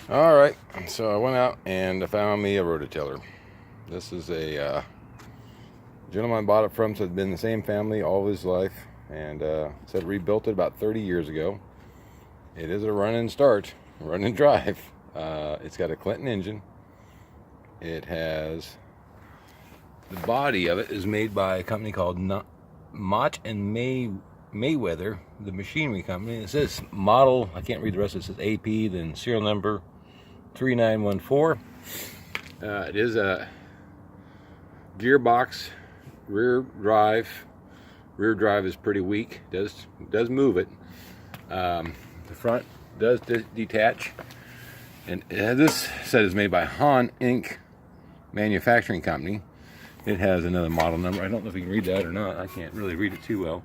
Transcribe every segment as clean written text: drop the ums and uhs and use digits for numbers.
Alright, so I went out and I found me a rototiller. This is a gentleman I bought it from, so it's been in the same family all of his life, and said rebuilt it about 30 years ago. It is a run and start, run and drive. It's got a Clinton engine. It has, the body of it is made by a company called Mott and Merryweather, the machinery company. It says model, I can't read the rest, it says AP, then serial number 3914. It is a gearbox rear drive. Rear drive is pretty weak. Does move it. The front does detach. And this set is made by Han Inc. Manufacturing Company. It has another model number. I don't know if you can read that or not. I can't really read it too well.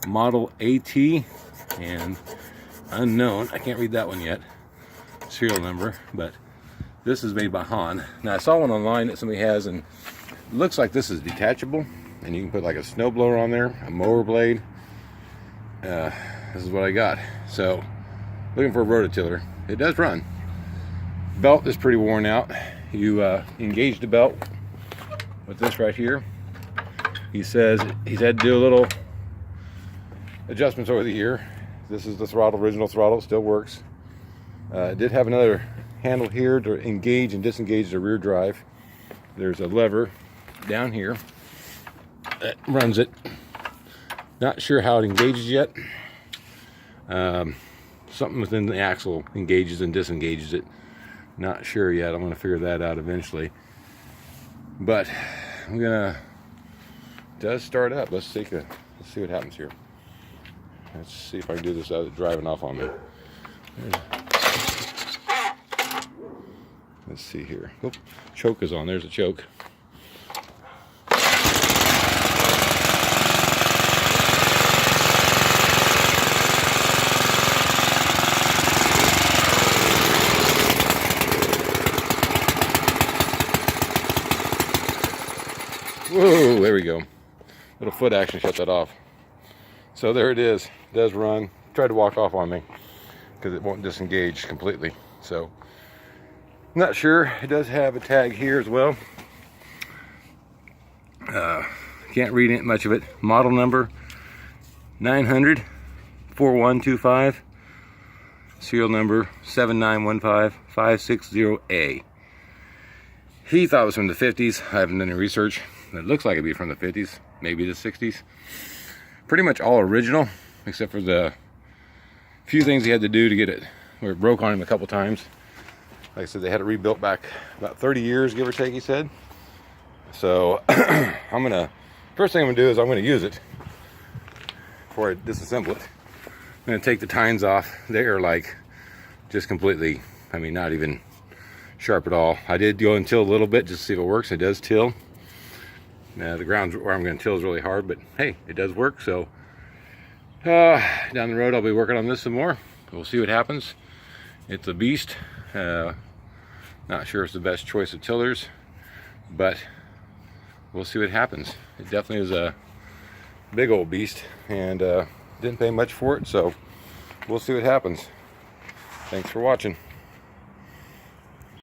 Model AT and unknown. I can't read that one yet. Serial number, but this is made by Han. Now I saw one online that somebody has, and it looks like this is detachable, and you can put like a snowblower on there, a mower blade. This is what I got. So looking for a rototiller. It does run. Belt is pretty worn out. You engage the belt with this right here. He says he's had to do a little adjustments over the year. This is the throttle, original throttle, still works. It did have another handle here to engage and disengage the rear drive. There's a lever down here that runs it. Not sure how it engages yet. Something within the axle engages and disengages it. Not sure yet. I'm going to figure that out eventually. But I'm gonna, it does start up. Let's see what happens here. Let's see if I can do this without it driving off on me. Let's see here. Oh, choke is on. There's a choke. Whoa, there we go. Little foot action shut that off. So there it is. It does run. Tried to walk off on me because it won't disengage completely. So not sure. It does have a tag here as well. Can't read it, much of it. Model number 900 4125. Serial number 7915 560A. He thought it was from the 50s. I haven't done any research. It looks like it'd be from the 50s, maybe the 60s. Pretty much all original, except for the few things he had to do to get it, where it broke on him a couple times. Like I said, they had it rebuilt back about 30 years, give or take, he said. So first thing I'm gonna do is I'm gonna use it before I disassemble it. I'm gonna take the tines off. They are like just completely, I mean, not even sharp at all. I did go and till a little bit just to see if it works. It does till. The ground where I'm going to till is really hard, but hey, it does work. So down the road I'll be working on this some more. We'll see what happens. It's a beast. Not sure it's the best choice of tillers, but we'll see what happens. It definitely is a big old beast, and didn't pay much for it, so we'll see what happens. Thanks for watching.